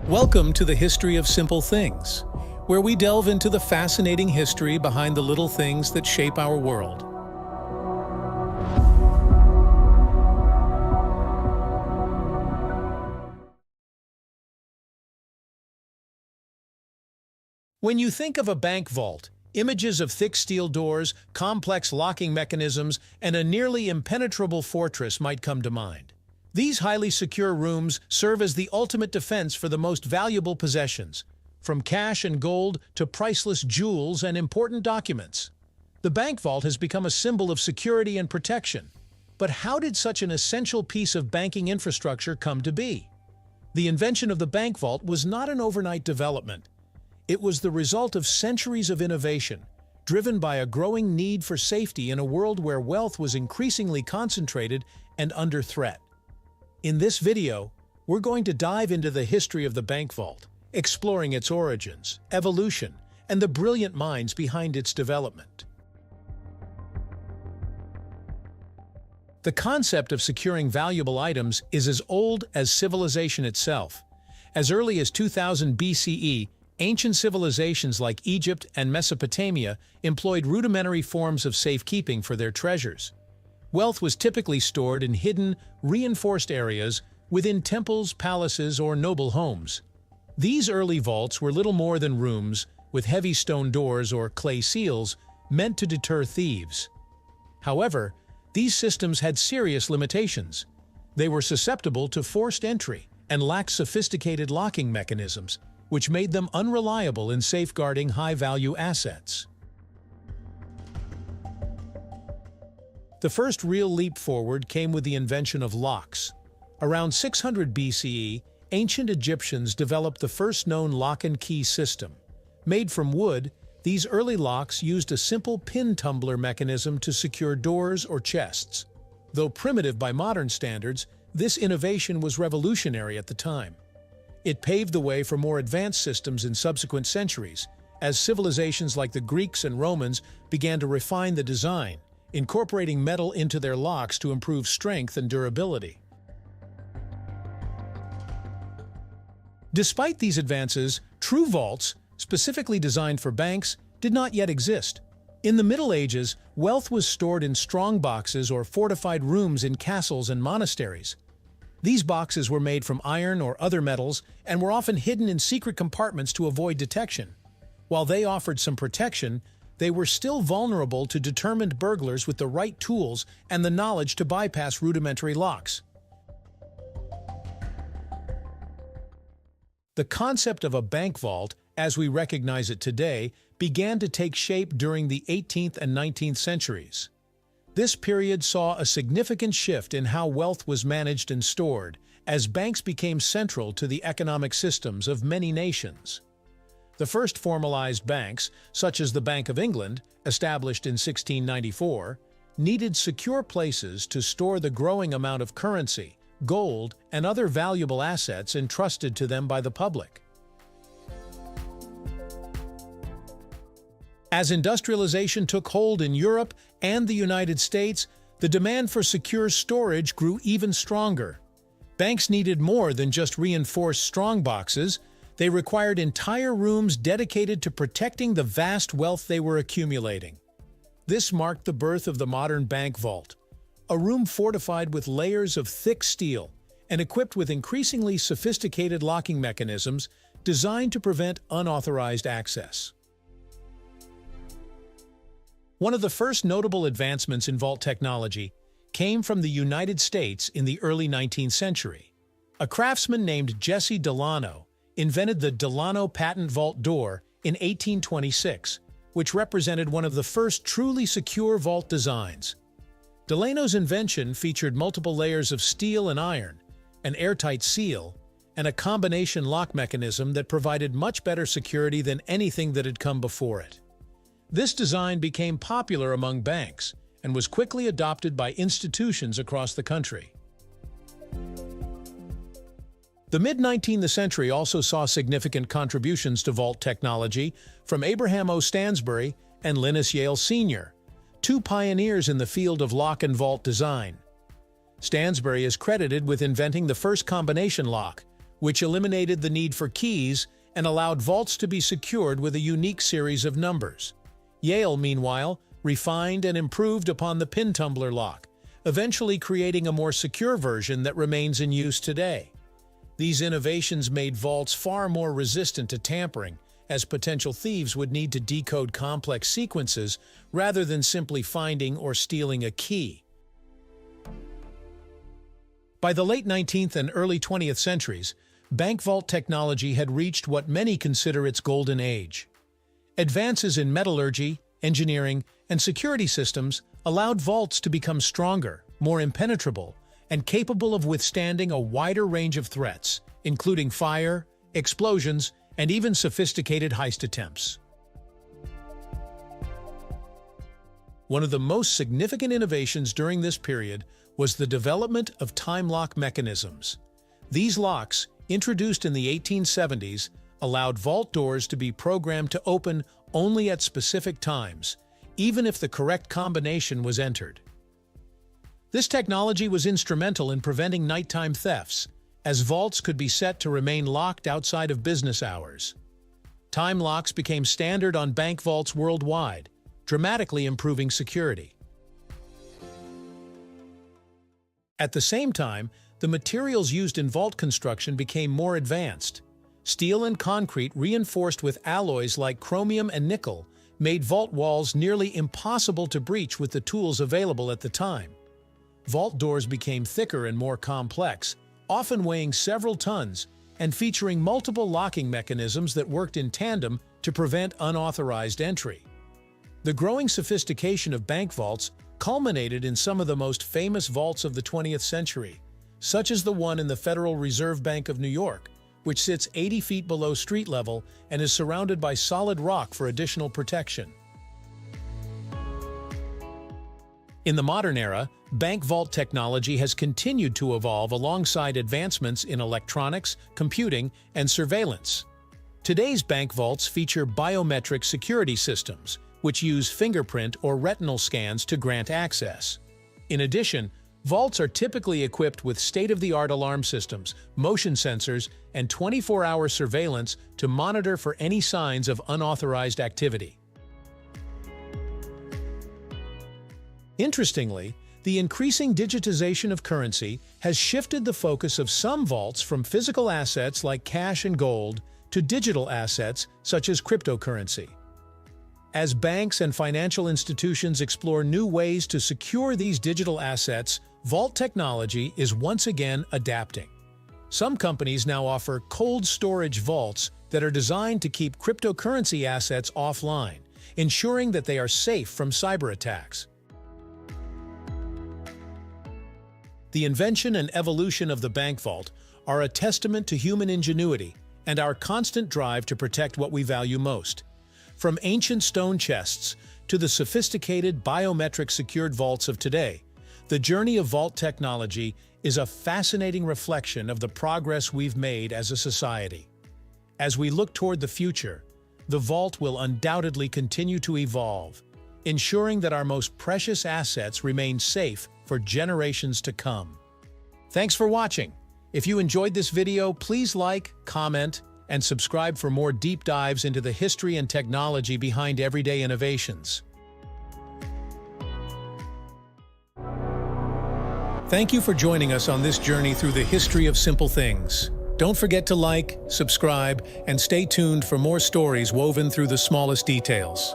Welcome to the History of Simple Things, where we delve into the fascinating history behind the little things that shape our world. When you think of a bank vault, images of thick steel doors, complex locking mechanisms, and a nearly impenetrable fortress might come to mind. These highly secure rooms serve as the ultimate defense for the most valuable possessions, from cash and gold to priceless jewels and important documents. The bank vault has become a symbol of security and protection. But how did such an essential piece of banking infrastructure come to be? The invention of the bank vault was not an overnight development. It was the result of centuries of innovation, driven by a growing need for safety in a world where wealth was increasingly concentrated and under threat. In this video, we're going to dive into the history of the bank vault, exploring its origins, evolution, and the brilliant minds behind its development. The concept of securing valuable items is as old as civilization itself. As early as 2000 BCE, ancient civilizations like Egypt and Mesopotamia employed rudimentary forms of safekeeping for their treasures. Wealth was typically stored in hidden, reinforced areas within temples, palaces, or noble homes. These early vaults were little more than rooms with heavy stone doors or clay seals meant to deter thieves. However, these systems had serious limitations. They were susceptible to forced entry and lacked sophisticated locking mechanisms, which made them unreliable in safeguarding high-value assets. The first real leap forward came with the invention of locks. Around 600 BCE, ancient Egyptians developed the first known lock and key system. Made from wood, these early locks used a simple pin tumbler mechanism to secure doors or chests. Though primitive by modern standards, this innovation was revolutionary at the time. It paved the way for more advanced systems in subsequent centuries, as civilizations like the Greeks and Romans began to refine the design, incorporating metal into their locks to improve strength and durability. Despite these advances, true vaults, specifically designed for banks, did not yet exist. In the Middle Ages, wealth was stored in strongboxes or fortified rooms in castles and monasteries. These boxes were made from iron or other metals and were often hidden in secret compartments to avoid detection. While they offered some protection, they were still vulnerable to determined burglars with the right tools and the knowledge to bypass rudimentary locks. The concept of a bank vault, as we recognize it today, began to take shape during the 18th and 19th centuries. This period saw a significant shift in how wealth was managed and stored, as banks became central to the economic systems of many nations. The first formalized banks, such as the Bank of England, established in 1694, needed secure places to store the growing amount of currency, gold, and other valuable assets entrusted to them by the public. As industrialization took hold in Europe and the United States, the demand for secure storage grew even stronger. Banks needed more than just reinforced strongboxes. They required entire rooms dedicated to protecting the vast wealth they were accumulating. This marked the birth of the modern bank vault, a room fortified with layers of thick steel and equipped with increasingly sophisticated locking mechanisms designed to prevent unauthorized access. One of the first notable advancements in vault technology came from the United States in the early 19th century. A craftsman named Jesse Delano invented the Delano patent vault door in 1826, which represented one of the first truly secure vault designs. Delano's invention featured multiple layers of steel and iron, an airtight seal, and a combination lock mechanism that provided much better security than anything that had come before it. This design became popular among banks and was quickly adopted by institutions across the country. The mid-19th century also saw significant contributions to vault technology from Abraham O. Stansbury and Linus Yale Sr., two pioneers in the field of lock and vault design. Stansbury is credited with inventing the first combination lock, which eliminated the need for keys and allowed vaults to be secured with a unique series of numbers. Yale, meanwhile, refined and improved upon the pin tumbler lock, eventually creating a more secure version that remains in use today. These innovations made vaults far more resistant to tampering, as potential thieves would need to decode complex sequences rather than simply finding or stealing a key. By the late 19th and early 20th centuries, bank vault technology had reached what many consider its golden age. Advances in metallurgy, engineering, and security systems allowed vaults to become stronger, more impenetrable, and capable of withstanding a wider range of threats, including fire, explosions, and even sophisticated heist attempts. One of the most significant innovations during this period was the development of time lock mechanisms. These locks, introduced in the 1870s, allowed vault doors to be programmed to open only at specific times, even if the correct combination was entered. This technology was instrumental in preventing nighttime thefts, as vaults could be set to remain locked outside of business hours. Time locks became standard on bank vaults worldwide, dramatically improving security. At the same time, the materials used in vault construction became more advanced. Steel and concrete reinforced with alloys like chromium and nickel made vault walls nearly impossible to breach with the tools available at the time. Vault doors became thicker and more complex, often weighing several tons and featuring multiple locking mechanisms that worked in tandem to prevent unauthorized entry. The growing sophistication of bank vaults culminated in some of the most famous vaults of the 20th century, such as the one in the Federal Reserve Bank of New York, which sits 80 feet below street level and is surrounded by solid rock for additional protection. In the modern era, bank vault technology has continued to evolve alongside advancements in electronics, computing, and surveillance. Today's bank vaults feature biometric security systems, which use fingerprint or retinal scans to grant access. In addition, vaults are typically equipped with state-of-the-art alarm systems, motion sensors, and 24-hour surveillance to monitor for any signs of unauthorized activity. Interestingly, the increasing digitization of currency has shifted the focus of some vaults from physical assets like cash and gold to digital assets such as cryptocurrency. As banks and financial institutions explore new ways to secure these digital assets, vault technology is once again adapting. Some companies now offer cold storage vaults that are designed to keep cryptocurrency assets offline, ensuring that they are safe from cyber attacks. The invention and evolution of the bank vault are a testament to human ingenuity and our constant drive to protect what we value most. From ancient stone chests to the sophisticated biometric secured vaults of today, the journey of vault technology is a fascinating reflection of the progress we've made as a society. As we look toward the future, the vault will undoubtedly continue to evolve, ensuring that our most precious assets remain safe for generations to come. Thanks for watching. If you enjoyed this video, please like, comment, and subscribe for more deep dives into the history and technology behind everyday innovations. Thank you for joining us on this journey through the history of simple things. Don't forget to like, subscribe, and stay tuned for more stories woven through the smallest details.